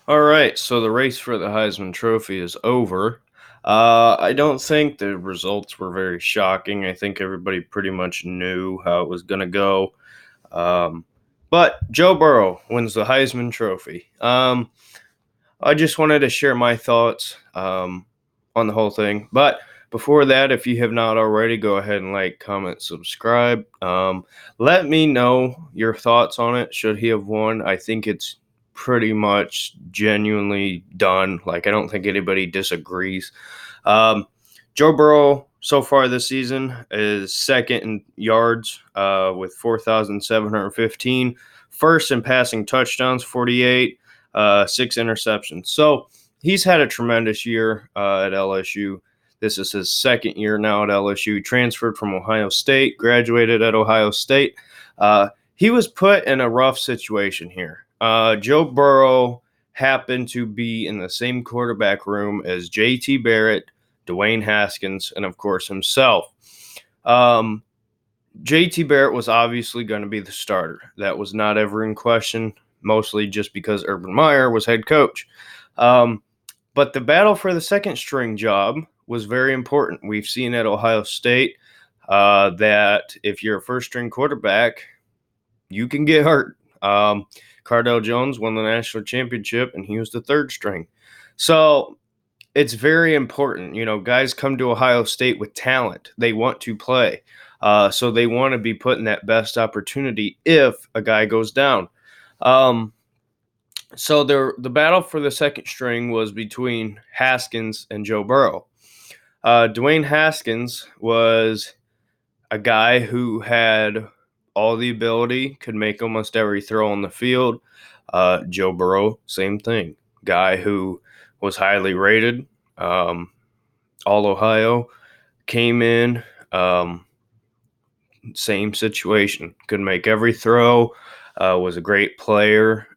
All right, so the race for the Heisman Trophy is over. I don't think the results were very shocking. I think everybody pretty much knew how it was going to go. Um, but Joe Burrow wins the Heisman Trophy. I just wanted to share my thoughts on the whole thing. But before that, if you have not already, go ahead and like, comment, subscribe. Let me know your thoughts on it. Should he have won? I think it's pretty much genuinely done. Like, I don't think anybody disagrees. Um, Joe Burrow so far this season is second in yards with 4,715, first in passing touchdowns, 48, six interceptions. So he's had a tremendous year at LSU. This is his second year now at LSU. Transferred from Ohio State, graduated at Ohio State. He was put in a rough situation here. Joe Burrow happened to be in the same quarterback room as JT Barrett, Dwayne Haskins, and of course himself. Um, JT Barrett was obviously going to be the starter. That was not ever in question, mostly just because Urban Meyer was head coach. Um, but the battle for the second string job was very important. We've seen at Ohio State that if you're a first string quarterback, you can get hurt. Cardell Jones won the national championship, and he was the third string. So it's very important. You know, guys come to Ohio State with talent. They want to play. So they want to be put in that best opportunity if a guy goes down. Um, so the battle for the second string was between Haskins and Joe Burrow. Dwayne Haskins was a guy who had all the ability, could make almost every throw on the field. Joe Burrow, same thing. Guy who was highly rated, um, all Ohio, came in, same situation. Could make every throw, was a great player,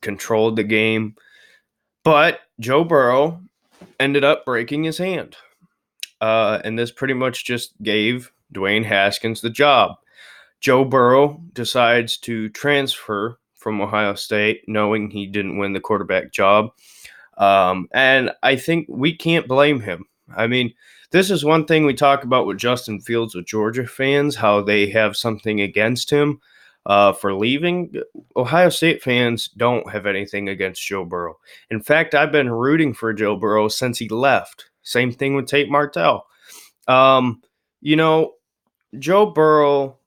controlled the game. But Joe Burrow ended up breaking his hand. And this pretty much just gave Dwayne Haskins the job. Joe Burrow decides to transfer from Ohio State, knowing he didn't win the quarterback job. And I think we can't blame him. I mean, this is one thing we talk about with Justin Fields with Georgia fans, how they have something against him for leaving. Ohio State fans don't have anything against Joe Burrow. In fact, I've been rooting for Joe Burrow since he left. Same thing with Tate Martell. Um, you know, Joe Burrow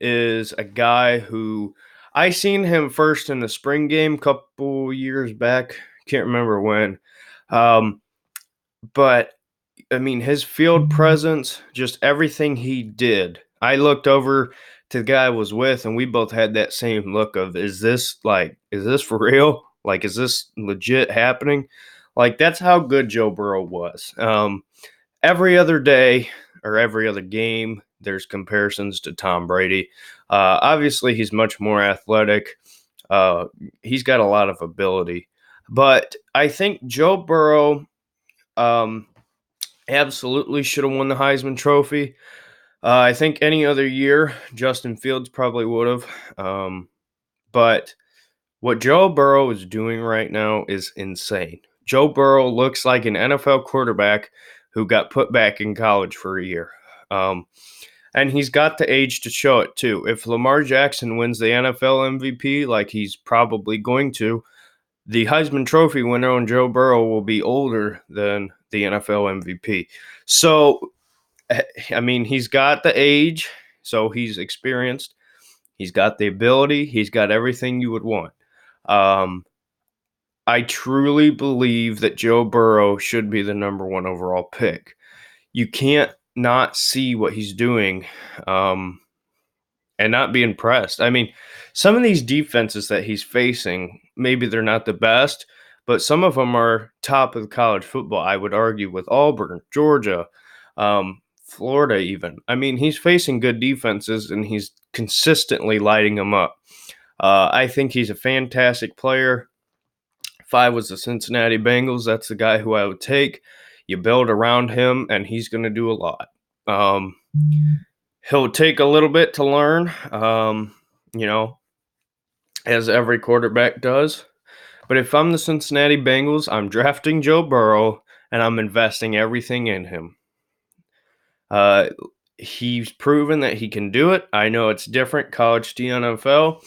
is a guy who I seen him first in the spring game a couple years back. Can't remember when. Um, but I mean, his field presence, just everything he did. I looked over to the guy I was with, and we both had that same look of, is this for real? Like, is this legit happening? Like, that's how good Joe Burrow was. Every other day or every other game, there's comparisons to Tom Brady. Obviously, he's much more athletic. Uh, he's got a lot of ability. But I think Joe Burrow um, absolutely should have won the Heisman Trophy. I think any other year, Justin Fields probably would have. But what Joe Burrow is doing right now is insane. Joe Burrow looks like an NFL quarterback who got put back in college for a year. Um, and he's got the age to show it too. If Lamar Jackson wins the NFL MVP, like he's probably going to, the Heisman Trophy winner on Joe Burrow will be older than the NFL MVP. So, I mean, he's got the age, so he's experienced. He's got the ability. He's got everything you would want. Um, I truly believe that Joe Burrow should be the number one overall pick. You can't not see what he's doing um, and not be impressed. I mean, some of these defenses that he's facing, maybe they're not the best, but some of them are top of college football, I would argue, with Auburn, Georgia, Florida, even. I mean, he's facing good defenses and he's consistently lighting them up. I think he's a fantastic player. If I was the Cincinnati Bengals, that's the guy who I would take. You build around him, and he's going to do a lot. Um, he'll take a little bit to learn, you know, as every quarterback does. But if I'm the Cincinnati Bengals, I'm drafting Joe Burrow and I'm investing everything in him. Uh, he's proven that he can do it. I know it's different, college to NFL,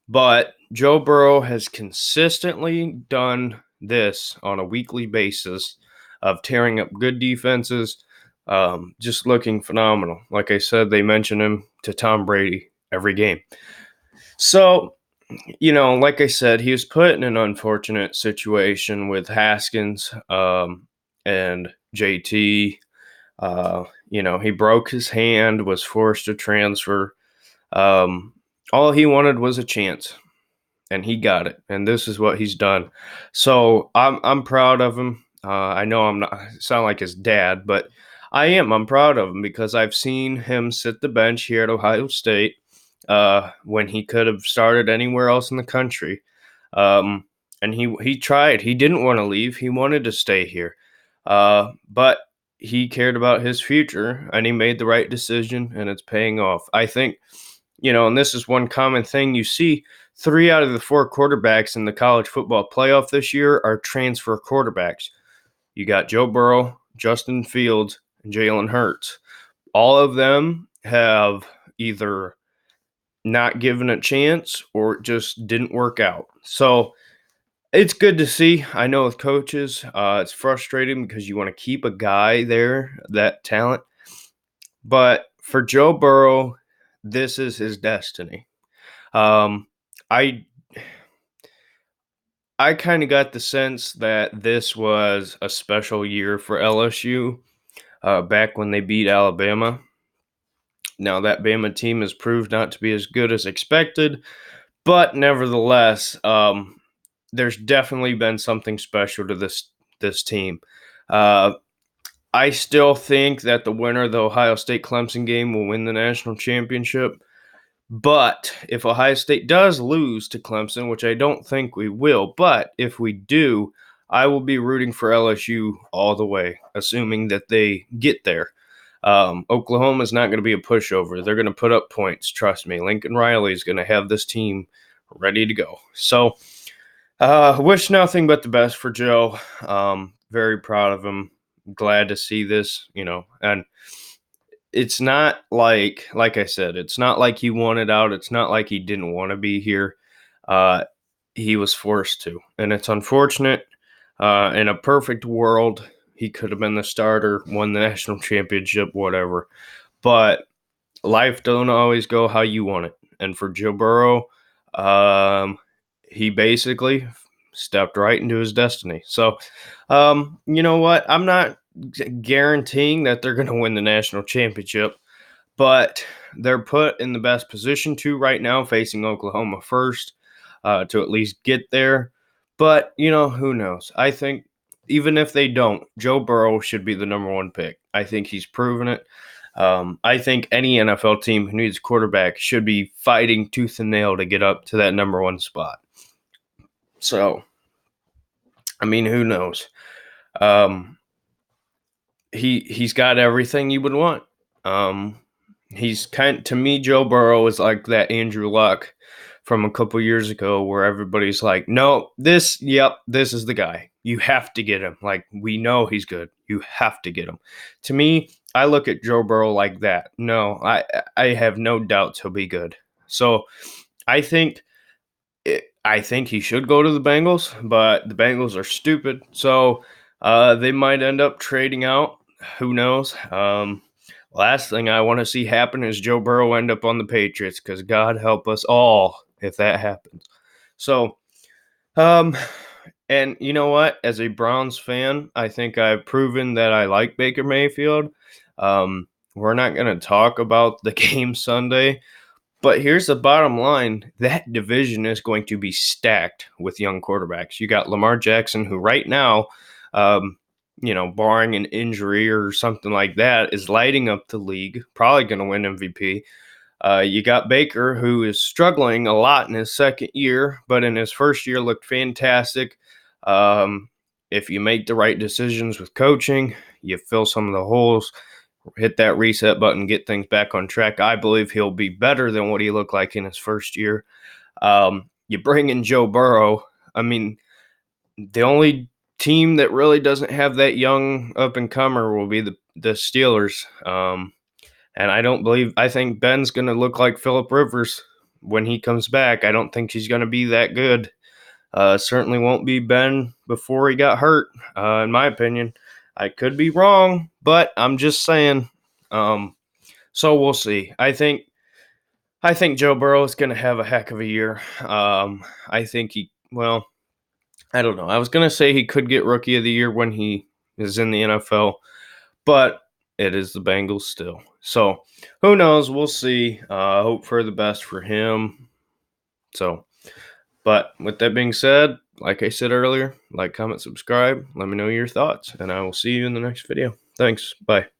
but Joe Burrow has consistently done this on a weekly basis of tearing up good defenses, just looking phenomenal. Like I said, they mention him to Tom Brady every game. So, like I said, he was put in an unfortunate situation with Haskins and JT. He broke his hand, was forced to transfer. Um, all he wanted was a chance, and he got it. And this is what he's done. So I'm proud of him. I know I'm not sound like his dad, but I am. I'm proud of him because I've seen him sit the bench here at Ohio State when he could have started anywhere else in the country. Um, and he tried. He didn't want to leave. He wanted to stay here. But he cared about his future and he made the right decision and it's paying off. I think, and this is one common thing you see 3 out of the 4 quarterbacks in the college football playoff this year are transfer quarterbacks. You got Joe Burrow, Justin Fields, and Jalen Hurts. All of them have either not given a chance or just didn't work out. So it's good to see. I know with coaches, it's frustrating because you want to keep a guy there, that talent. But for Joe Burrow, this is his destiny. Um, I I kind of got the sense that this was a special year for LSU back when they beat Alabama. Now that Bama team has proved not to be as good as expected, but nevertheless, there's definitely been something special to this team. Uh, I still think that the winner of the Ohio State Clemson game will win the national championship. But if Ohio State does lose to Clemson, which I don't think we will, but if we do, I will be rooting for LSU all the way, assuming that they get there. Oklahoma is not going to be a pushover. They're going to put up points. Trust me. Lincoln Riley is going to have this team ready to go. So, wish nothing but the best for Joe. Very proud of him. Glad to see this, and it's not like I said, it's not like he wanted out. It's not like he didn't want to be here. Uh, he was forced to, and it's unfortunate. In a perfect world, he could have been the starter, won the national championship, whatever. But life don't always go how you want it. And for Joe Burrow, he basically stepped right into his destiny. So, you know what? I'm not guaranteeing that they're going to win the national championship, but they're put in the best position to right now, facing Oklahoma first, to at least get there. But, who knows? I think even if they don't, Joe Burrow should be the number 1 pick. I think he's proven it. I think any NFL team who needs a quarterback should be fighting tooth and nail to get up to that number 1 spot. So, I mean, who knows? He's got everything you would want. He's to me, Joe Burrow is like that Andrew Luck from a couple years ago where everybody's like, no, this is the guy. You have to get him. Like, we know he's good. You have to get him. To me, I look at Joe Burrow like that. No, I have no doubts he'll be good. So I think he should go to the Bengals, but the Bengals are stupid. So they might end up trading out. Who knows? Last thing I want to see happen is Joe Burrow end up on the Patriots, because God help us all if that happens. So, and you know what? As a Browns fan, I think I've proven that I like Baker Mayfield. We're not going to talk about the game Sunday, but here's the bottom line. That division is going to be stacked with young quarterbacks. You got Lamar Jackson, who right now, barring an injury or something like that, is lighting up the league, probably going to win MVP. You got Baker, who is struggling a lot in his second year, but in his first year looked fantastic. If you make the right decisions with coaching, you fill some of the holes, hit that reset button, get things back on track. I believe he'll be better than what he looked like in his first year. You bring in Joe Burrow. I mean, the only team that really doesn't have that young up and comer will be the Steelers. And I think Ben's going to look like Philip Rivers when he comes back. I don't think he's going to be that good. Certainly won't be Ben before he got hurt, in my opinion. I could be wrong, but I'm just saying. So we'll see. I think Joe Burrow is going to have a heck of a year. I think well, I don't know. I was going to say he could get Rookie of the Year when he is in the NFL, but it is the Bengals still. So who knows? We'll see. Hope for the best for him. So, but with that being said, like I said earlier, like, comment, subscribe. Let me know your thoughts, and I will see you in the next video. Thanks. Bye.